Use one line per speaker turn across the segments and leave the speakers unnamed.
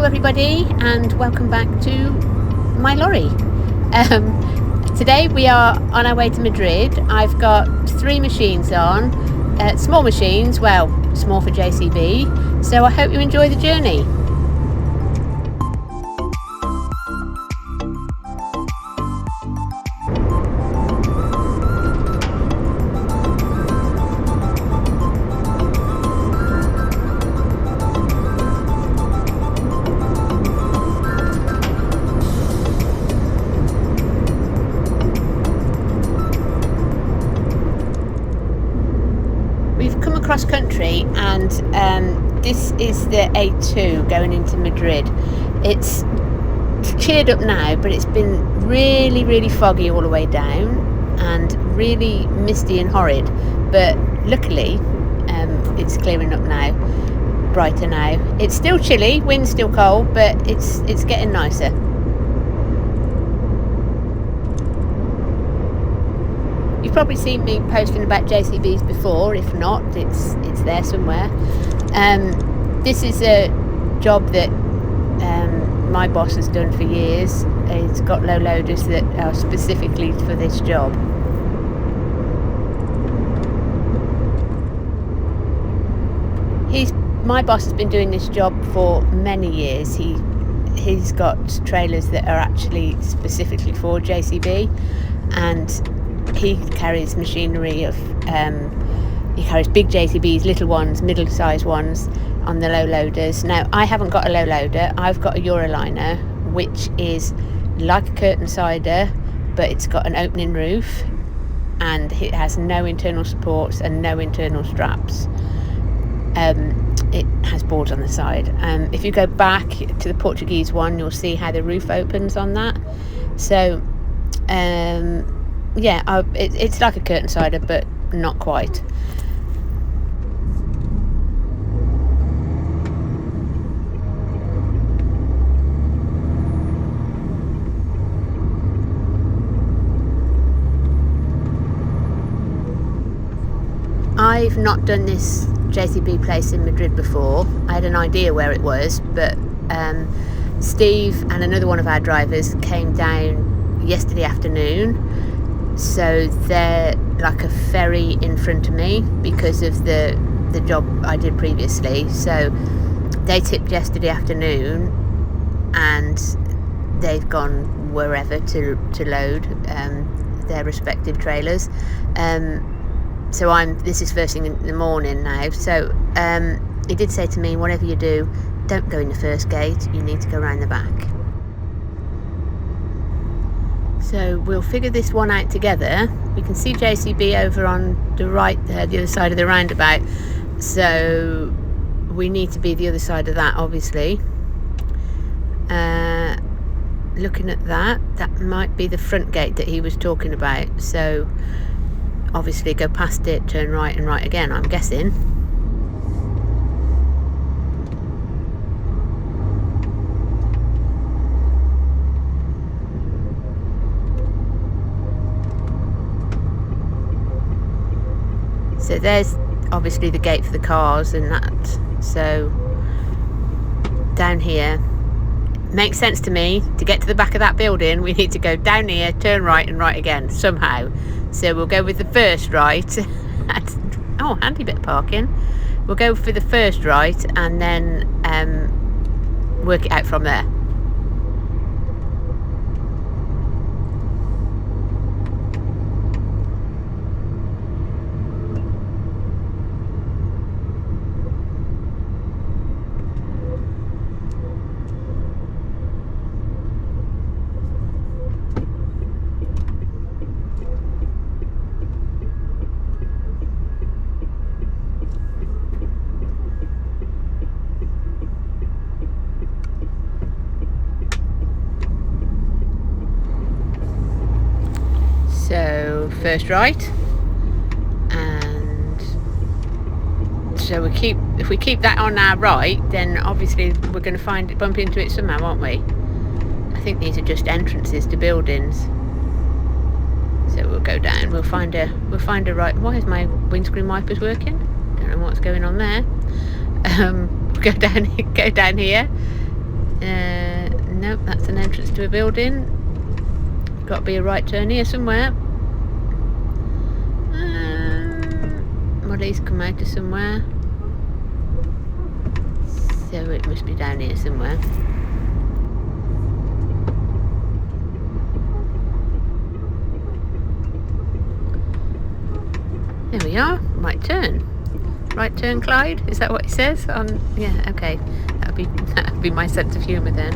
everybody, and welcome back to my lorry. Today we are on our way to Madrid. I've got 3 machines on, small machines, well, small for JCB, so I hope you enjoy the journey. We've come across country, and this is the A2 going into Madrid. It's cleared up now, but it's been really foggy all the way down and really misty and horrid, but luckily it's clearing up now, brighter now. It's still chilly, wind's still cold, but it's getting nicer. You've probably seen me posting about JCBs before. If not, it's there somewhere. This is a job that my boss has done for years. He's got low loaders that are specifically for this job. My boss has been doing this job for many years. He's got trailers that are actually specifically for JCB, and he carries machinery of he carries big JCBs, little ones, middle-sized ones on the low loaders. Now, I haven't got a low loader. I've got a Euroliner, which is like a curtain sider, but it's got an opening roof and it has no internal supports and no internal straps. It has boards on the side. If you go back to the Portuguese one, you'll see how the roof opens on that. So it's like a curtain sider, but not quite. I've not done this JCB place in Madrid before. I had an idea where it was, but Steve and another one of our drivers came down yesterday afternoon, so they're like a ferry in front of me because of the job I did previously. So they tipped yesterday afternoon and they've gone wherever to load their respective trailers. So this is first thing in the morning now. So he did say to me, whatever you do, don't go in the first gate, you need to go around the back. So we'll figure this one out together. We can see JCB over on the right there, the other side of the roundabout. So we need to be the other side of that, obviously. Looking at that might be the front gate that he was talking about. So obviously go past it, turn right and right again, I'm guessing. So there's obviously the gate for the cars and that. So down here, makes sense to me. To get to the back of that building, we need to go down here, turn right and right again somehow. So we'll go with the first right. Oh, handy bit of parking. We'll go for the first right and then work it out from there. So first right, and so if we keep that on our right, then obviously we're going to bump into it somehow, aren't we? I think these are just entrances to buildings. So we'll go down. We'll find a right. Why is my windscreen wipers working? Don't know what's going on there. Go down here. Nope, that's an entrance to a building. Got to be a right turn here somewhere. Well, he's come out of somewhere. So it must be down here somewhere. There we are. Right turn. Right turn, Clyde? Is that what it says? Yeah, okay. That'd be my sense of humour then.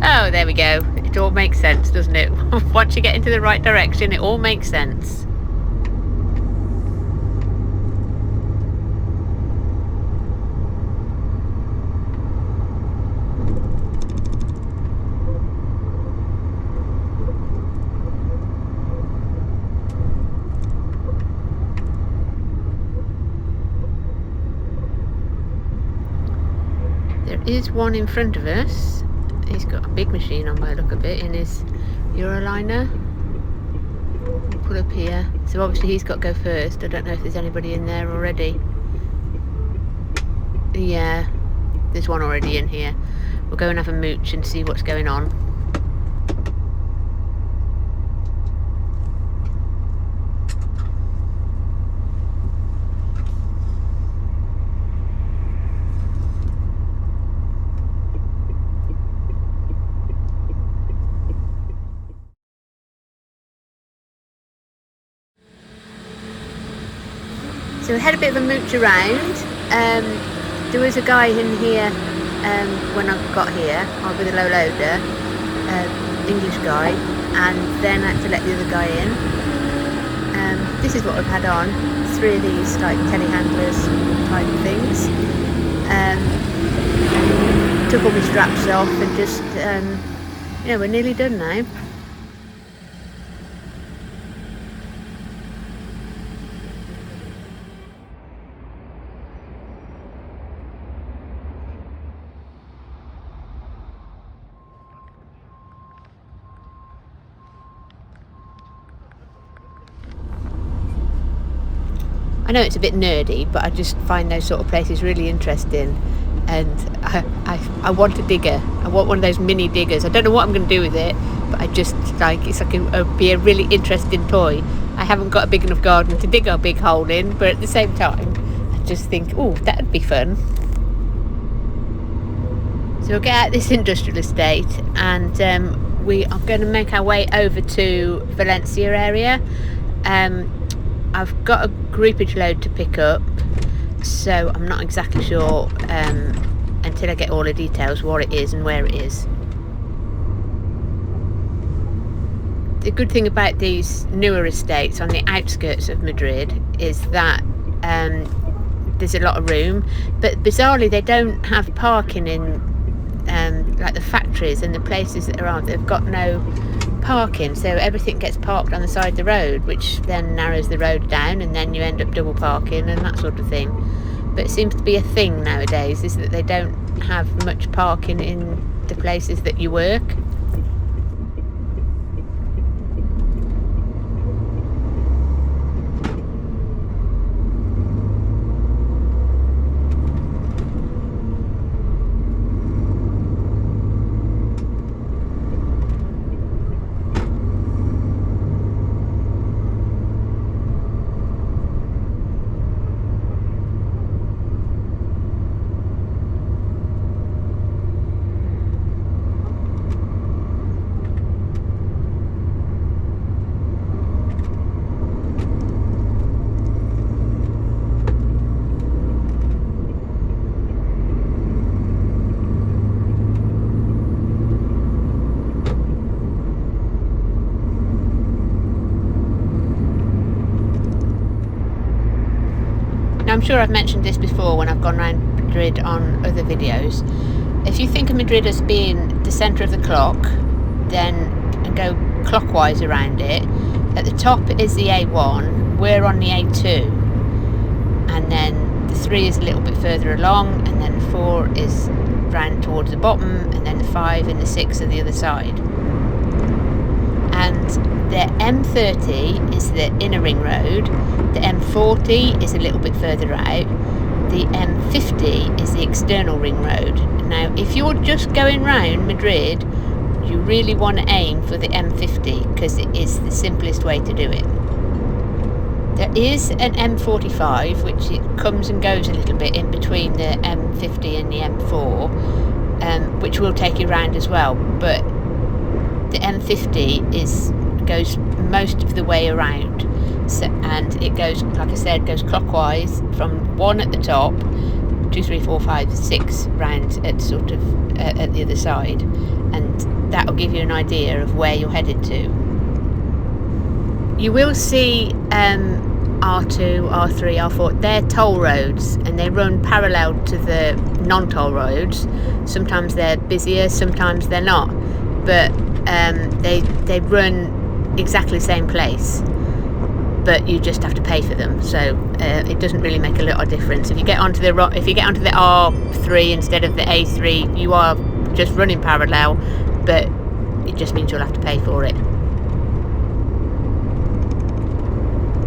Oh, there we go. It all makes sense, doesn't it? Once you get into the right direction, it all makes sense. There is one in front of us. He's got a big machine on by the look of it in his Euroliner. We'll pull up here. So obviously he's got to go first. I don't know if there's anybody in there already. Yeah, there's one already in here. We'll go and have a mooch and see what's going on. So we had a bit of a mooch around. There was a guy in here when I got here, with a low loader, English guy, and then I had to let the other guy in. This is what we've had on, 3 of these like telehandlers type things. Took all my straps off and just, we're nearly done now. I know it's a bit nerdy, but I just find those sort of places really interesting, and I want a digger. I want one of those mini diggers. I don't know what I'm going to do with it, but I just it's like be a really interesting toy. I haven't got a big enough garden to dig a big hole in, but at the same time, I just think, oh, that'd be fun. So we'll get out this industrial estate, and we are going to make our way over to Valencia area. I've got a groupage load to pick up, so I'm not exactly sure until I get all the details what it is and where it is. The good thing about these newer estates on the outskirts of Madrid is that there's a lot of room, but bizarrely they don't have parking in like the factories and the places that are on. They've got no parking, so everything gets parked on the side of the road, which then narrows the road down, and then you end up double parking and that sort of thing. But it seems to be a thing nowadays, is that they don't have much parking in the places that you work. Now, I'm sure I've mentioned this before when I've gone around Madrid on other videos. If you think of Madrid as being the centre of the clock, and go clockwise around it, at the top is the A1, we're on the A2, and then the 3 is a little bit further along, and then 4 is round towards the bottom, and then the 5 and the 6 are the other side. And the M30 is the inner ring road, the M40 is a little bit further out, the M50 is the external ring road. Now, if you're just going round Madrid, you really want to aim for the M50 because it is the simplest way to do it. There is an M45 which it comes and goes a little bit in between the M50 and the M4, which will take you round as well, but the M50 goes most of the way around. So, and it goes, like I said, goes clockwise from 1 at the top, 2, 3, 4, 5, 6 round at sort of at the other side, and that will give you an idea of where you're headed to. You will see R2, R3, R4, they're toll roads, and they run parallel to the non-toll roads. Sometimes they're busier, sometimes they're not, but they run exactly the same place, but you just have to pay for them, so it doesn't really make a lot of difference. If you get onto the R3 instead of the A3, you are just running parallel, but it just means you'll have to pay for it.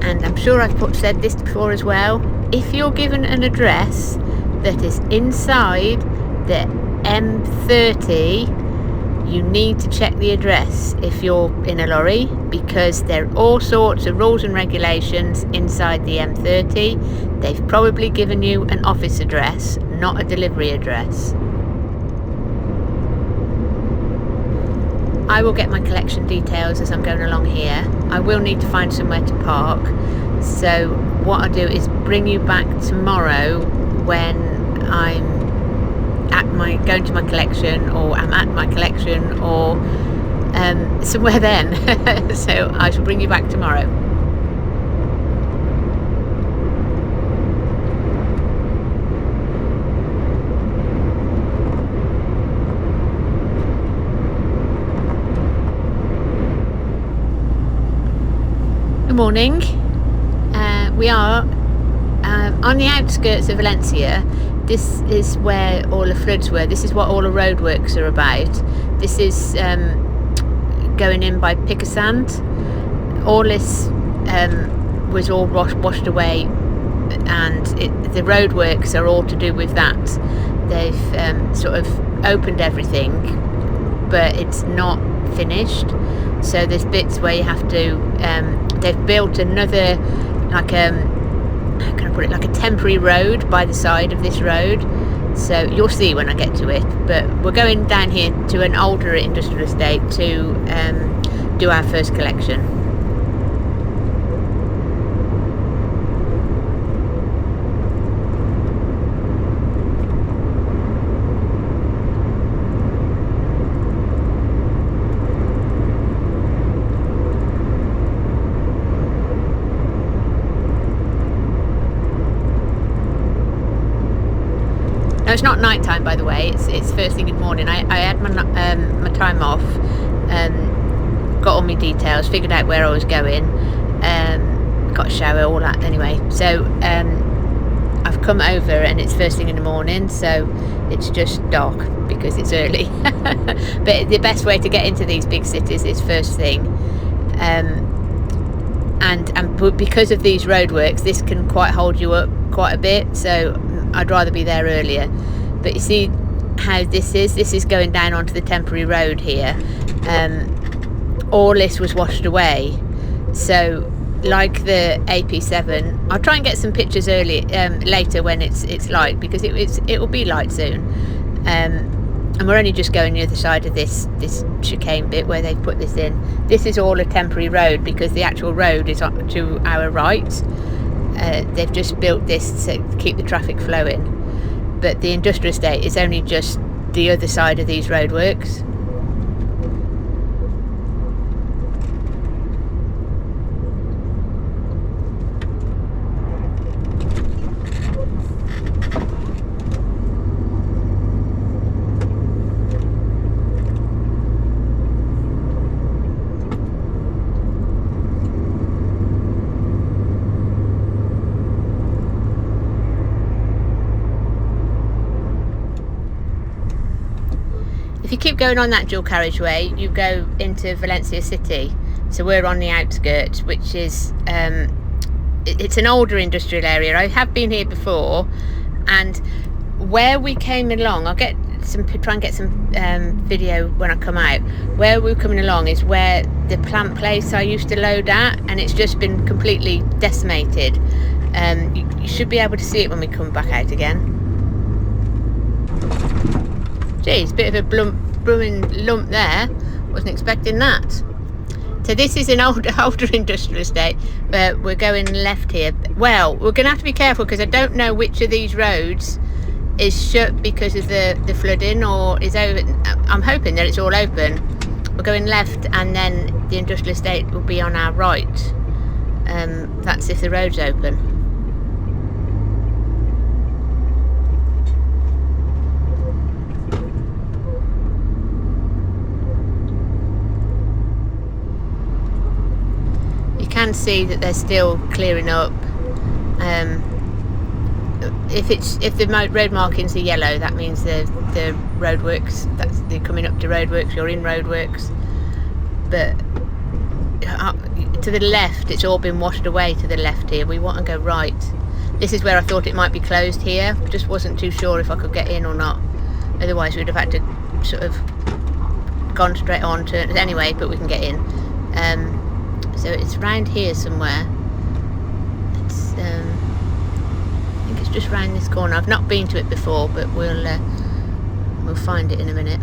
And I'm sure I've said this before as well, if you're given an address that is inside the M30, you need to check the address if you're in a lorry, because there are all sorts of rules and regulations inside the M30. They've probably given you an office address, not a delivery address. I will get my collection details as I'm going along here. I will need to find somewhere to park, so what I'll do is bring you back tomorrow when I'm going to my collection, or I'm at my collection, or somewhere then. So I shall bring you back tomorrow. Good morning. We are on the outskirts of Valencia. This is where all the floods were. This is what all the roadworks are about. This is going in by Picassant. All this was all washed away, and the roadworks are all to do with that. They've sort of opened everything, but it's not finished. So there's bits where you have to. They've built another, like how can I put it, like a temporary road by the side of this road. So you'll see when I get to it. But we're going down here to an older industrial estate to do our first collection. No, it's not night time, by the way. It's first thing in the morning. I had my time off, got all my details, figured out where I was going, got a shower, all that anyway. So I've come over and it's first thing in the morning, so it's just dark because it's early. But the best way to get into these big cities is first thing. And because of these roadworks, this can quite hold you up quite a bit, so I'd rather be there earlier. But you see how this is going down onto the temporary road here. All this was washed away, so like the AP7, I'll try and get some pictures later when it's light, because it will be light soon. And we're only just going the other side of this chicane bit where they've put this in. This is all a temporary road because the actual road is to our right. They've just built this to keep the traffic flowing, but the industrial estate is only just the other side of these roadworks. If you keep going on that dual carriageway, you go into Valencia city. So we're on the outskirts, which is it's an older industrial area. I have been here before, And where we came along, I'll get some, try and get some video when I come out. Where we were coming along is where the plant place I used to load at, and it's just been completely decimated. You should be able to see it when we come back out again. Geez, bit of a brewing lump there. Wasn't expecting that. So this is an older industrial estate, but we're going left here. Well, we're going to have to be careful because I don't know which of these roads is shut because of the flooding or is open. I'm hoping that it's all open. We're going left and then the industrial estate will be on our right. That's if the road's open. You can see that they're still clearing up. If the road markings are yellow, that means the roadworks. They're coming up to roadworks. You're in roadworks. But to the left, it's all been washed away. To the left here, we want to go right. This is where I thought it might be closed here. Just wasn't too sure if I could get in or not. Otherwise, we'd have had to sort of gone straight on. Anyway, but we can get in. So it's round here somewhere. It's I think it's just round this corner. I've not been to it before, but we'll find it in a minute.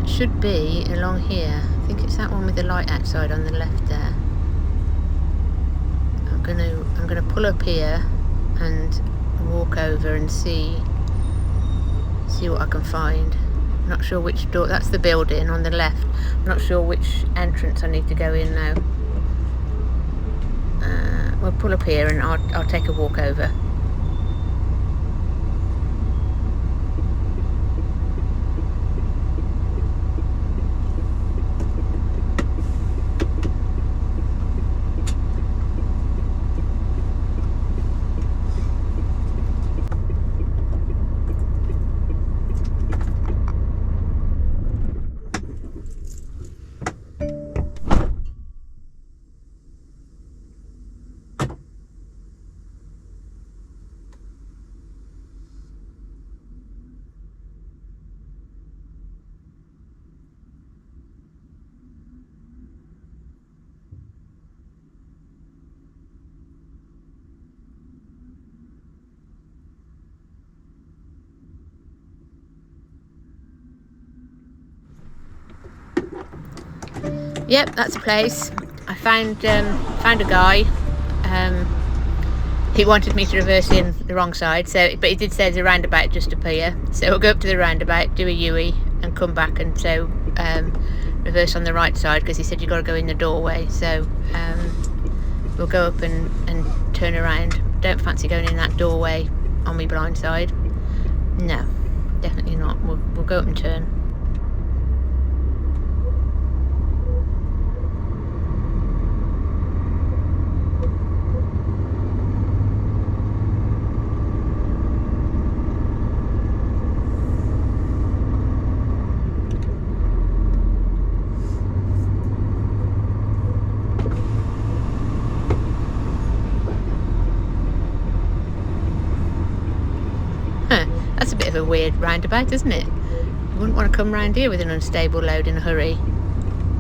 It should be along here. I think it's that one with the light outside on the left there. I'm gonna pull up here and walk over and see what I can find. I'm not sure which door. That's the building on the left. I'm not sure which entrance I need to go in now. We'll pull up here and I'll take a walk over. Yep, that's a place. I found a guy. He wanted me to reverse in the wrong side, but he did say there's a roundabout just up here. So we'll go up to the roundabout, do a U-ey, and come back and reverse on the right side because he said you've got to go in the doorway. So we'll go up and turn around. Don't fancy going in that doorway on my blind side. No, definitely not. We'll go up and turn. That's a bit of a weird roundabout, isn't it? You wouldn't want to come round here with an unstable load in a hurry.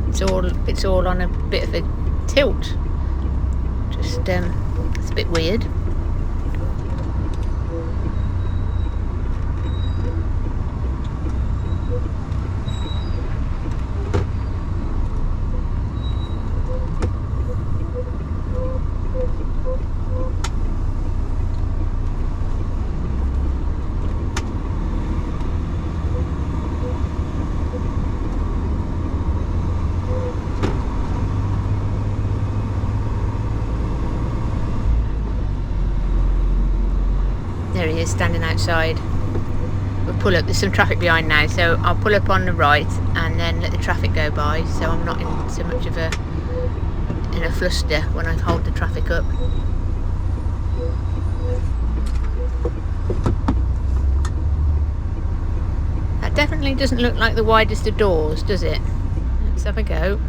It's all on a bit of a tilt. Just it's a bit weird. There he is, standing outside. We'll pull up. There's some traffic behind now, so I'll pull up on the right and then let the traffic go by, so I'm not in so much of a fluster when I hold the traffic up. definitely doesn't look like the widest of doors, does it? Let's have a go.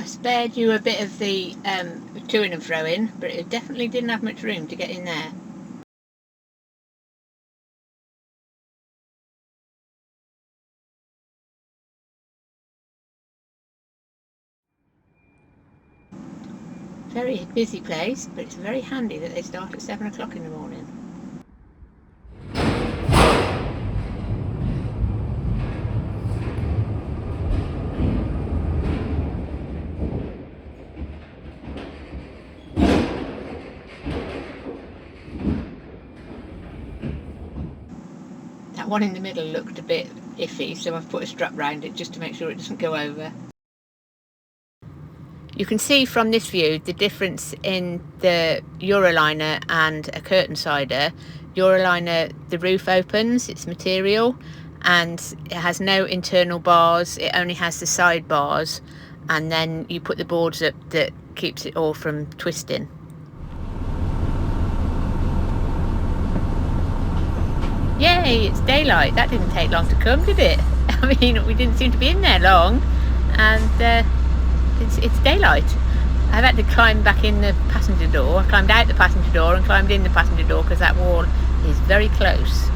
Spared you a bit of the to-in and fro-in, but it definitely didn't have much room to get in there. Very busy place, but it's very handy that they start at 7 o'clock in the morning. That one in the middle looked a bit iffy, so I've put a strap round it just to make sure it doesn't go over. You can see from this view the difference in the Euroliner and a curtain sider. Euroliner, the roof opens, it's material, and it has no internal bars, it only has the side bars, and then you put the boards up that keeps it all from twisting. Yay, it's daylight. That didn't take long to come, did it? I mean, we didn't seem to be in there long, and it's daylight. I've had to climb back in the passenger door. I climbed out the passenger door and climbed in the passenger door because that wall is very close.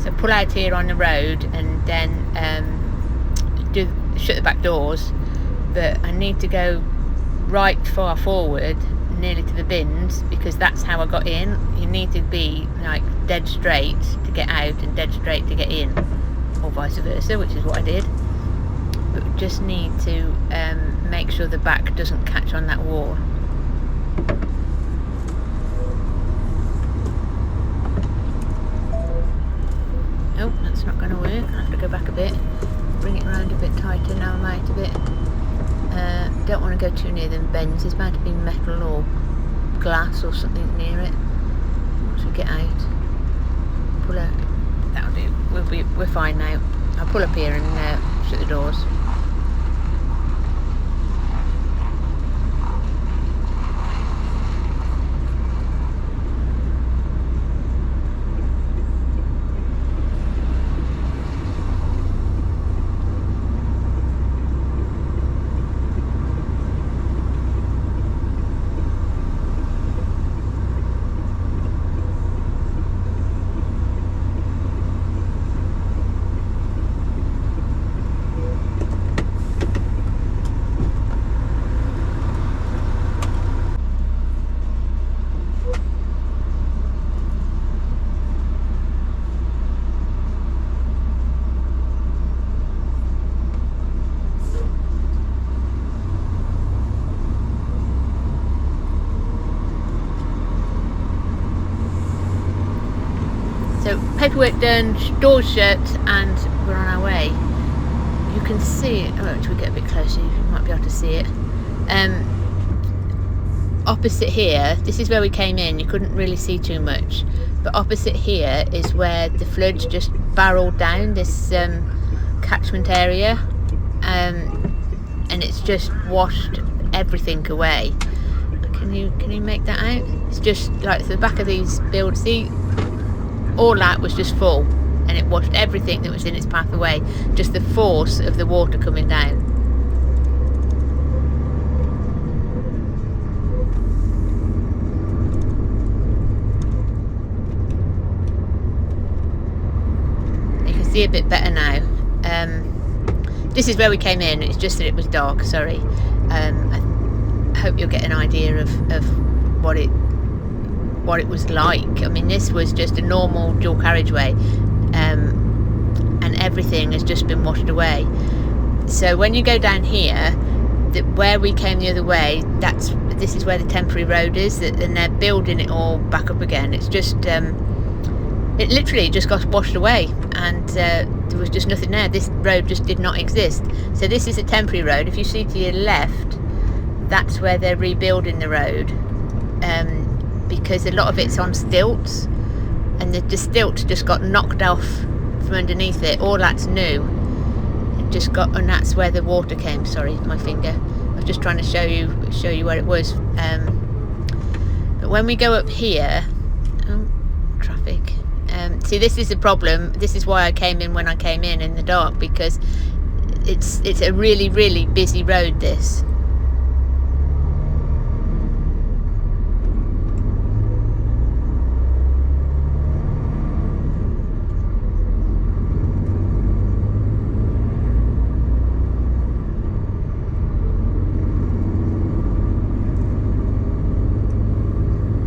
So pull out here on the road and then shut the back doors, but I need to go right far forward, nearly to the bins, because that's how I got in. You need to be like dead straight to get out and dead straight to get in, or vice versa, which is what I did. But we just need to make sure the back doesn't catch on that wall. Oh, that's not going to work. I have to go back a bit, bring it around a bit tighter. Now I'm out a bit. Don't want to go too near them bends. There's bound to be metal or glass or something near it. Once we get out, pull out. That'll do. We're fine now. I'll pull up here and shut the doors. So paperwork done, doors shut, and we're on our way. You can see it. Oh, actually, we get a bit closer, you might be able to see it. Opposite here, this is where we came in. You couldn't really see too much, but opposite here is where the floods just barreled down this catchment area, and it's just washed everything away. Can you make that out? It's just like the back of these buildings. See, all that was just full, and it washed everything that was in its path away. Just the force of the water coming down. You can see a bit better now. This is where we came in. It's just that it was dark. Sorry. I hope you'll get an idea of what it was like. I mean, this was just a normal dual carriageway, and everything has just been washed away. So when you go down here, where we came the other way, this is where the temporary road is, and they're building it all back up again. It's just it literally just got washed away, and there was just nothing there. This road just did not exist. So this is a temporary road. If you see to your left, that's where they're rebuilding the road, because a lot of it's on stilts, and the stilts just got knocked off from underneath it. All that's new. It just got, and that's where the water came. Sorry, my finger. I was just trying to show you where it was. But when we go up here, traffic. See, this is the problem. This is why I came in when I came in the dark, because it's a really, really busy road, this.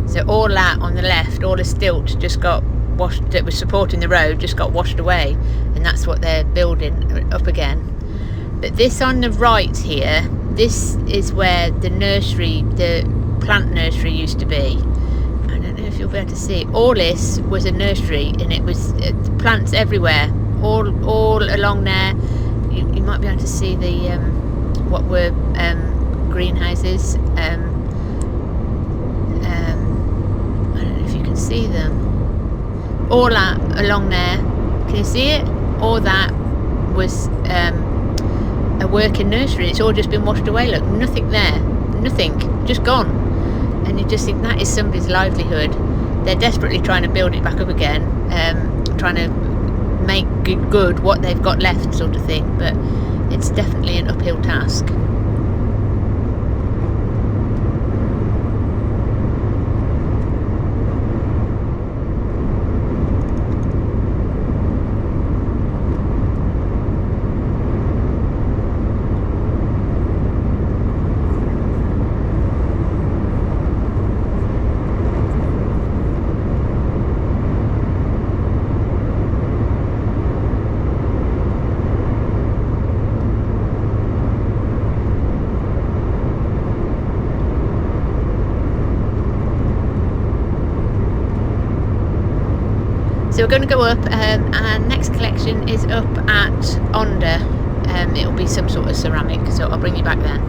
So all that on the left, all the stilts just got that was supporting the road just got washed away, and that's what they're building up again. But this on the right here, this is where the nursery, the plant nursery used to be. I don't know if you'll be able to see. All this was a nursery, and it was plants everywhere, all along there. You might be able to see the what were greenhouses. I don't know if you can see them. All that along there, can you see it? All that was a working nursery. It's all just been washed away. Look, nothing there, nothing, just gone. And you just think that is somebody's livelihood. They're desperately trying to build it back up again, trying to make good what they've got left, sort of thing. But it's definitely an uphill task. So we're going to go up, and our next collection is up at Onda. It'll be some sort of ceramic, so I'll bring you back then.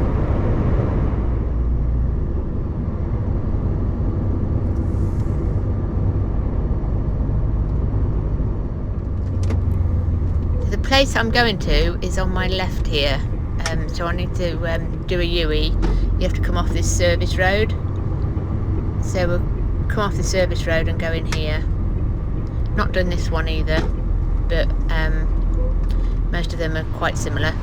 The place I'm going to is on my left here, so I need to do a U-E. You have to come off this service road. So we'll come off the service road and go in here. Not done this one either, but most of them are quite similar.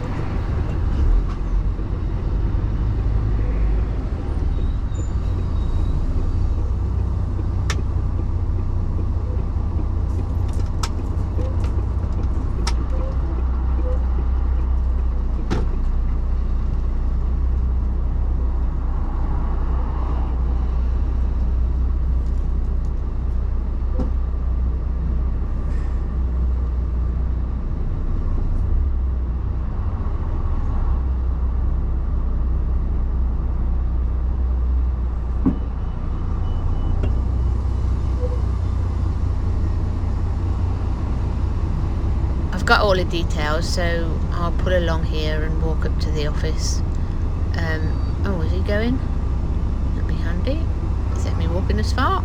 I've got all the details, so I'll pull along here and walk up to the office. Oh, is he going? That'd be handy. Save me walking as far.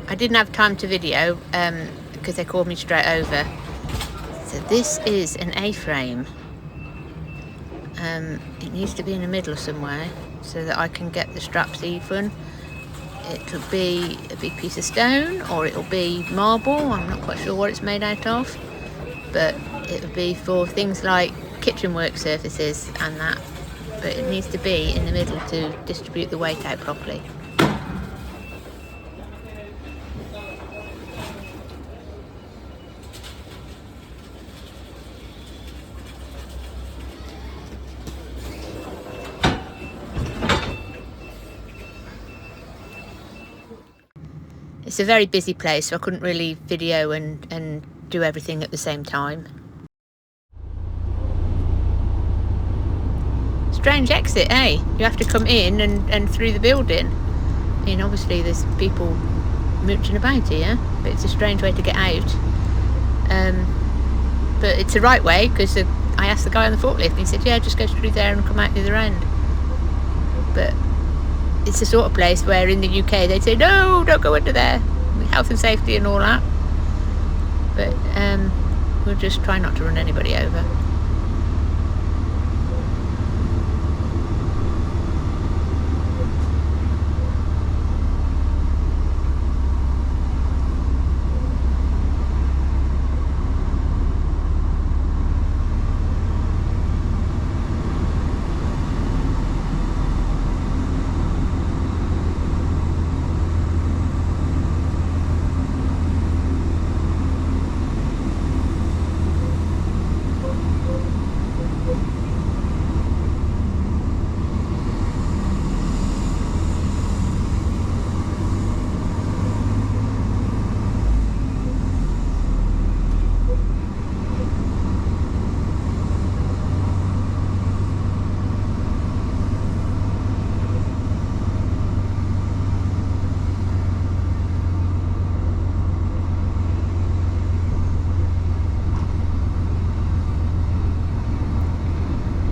I didn't have time to video because they called me straight over. So this is an A-frame. It needs to be in the middle somewhere so that I can get the straps even. It'll be a big piece of stone, or it'll be marble. I'm not quite sure what it's made out of, but it'll be for things like kitchen work surfaces and that. But it needs to be in the middle to distribute the weight out properly. It's a very busy place, so I couldn't really video and do everything at the same time. strange exit, eh? You have to come in and through the building. I mean, obviously there's people mooching about here, but it's a strange way to get out. But it's the right way, because I asked the guy on the forklift and he said, yeah, just go through there and come out the other end. But it's the sort of place where in the UK they'd say, no, don't go under there, health and safety and all that. But we'll just try not to run anybody over.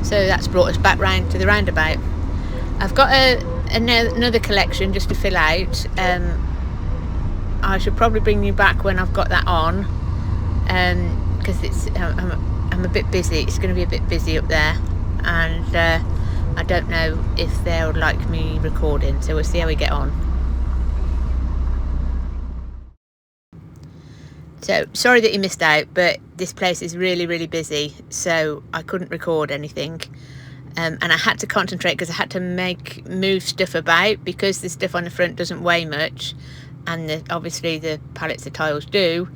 So that's brought us back round to the roundabout. I've got another collection just to fill out. I should probably bring you back when I've got that on, because I'm a bit busy. It's going to be a bit busy up there, and I don't know if they'll like me recording, so we'll see how we get on. So sorry that you missed out, but this place is really, really busy, so I couldn't record anything. And I had to concentrate because I had to move stuff about, because the stuff on the front doesn't weigh much, and obviously the pallets of tiles do.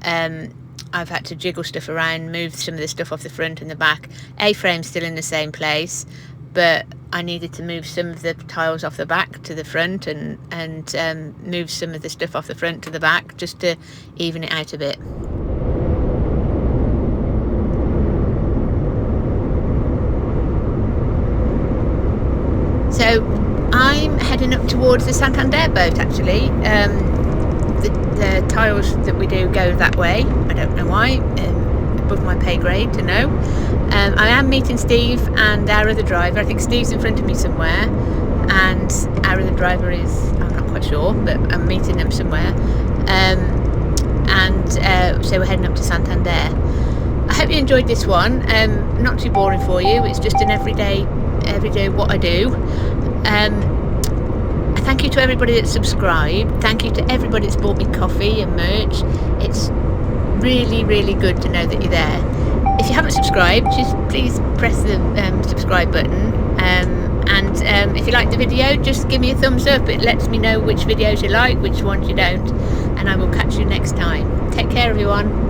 I've had to jiggle stuff around, move some of the stuff off the front and the back. A-frame's still in the same place, but I needed to move some of the tiles off the back to the front and move some of the stuff off the front to the back, just to even it out a bit. So I'm heading up towards the Santander boat, actually. The tiles that we do go that way. I don't know why, above my pay grade to know. I am meeting Steve and our other driver. I think Steve's in front of me somewhere, and our other driver is, I'm not quite sure, but I'm meeting them somewhere. So we're heading up to Santander. I hope you enjoyed this one. Not too boring for you. It's just an everyday what I do. Thank you to everybody that's subscribed. Thank you to everybody that's bought me coffee and merch. It's really, really good to know that you're there. If you haven't subscribed, just please press the subscribe button. And if you like the video, just give me a thumbs up. It lets me know which videos you like, which ones you don't. And I will catch you next time. Take care, everyone.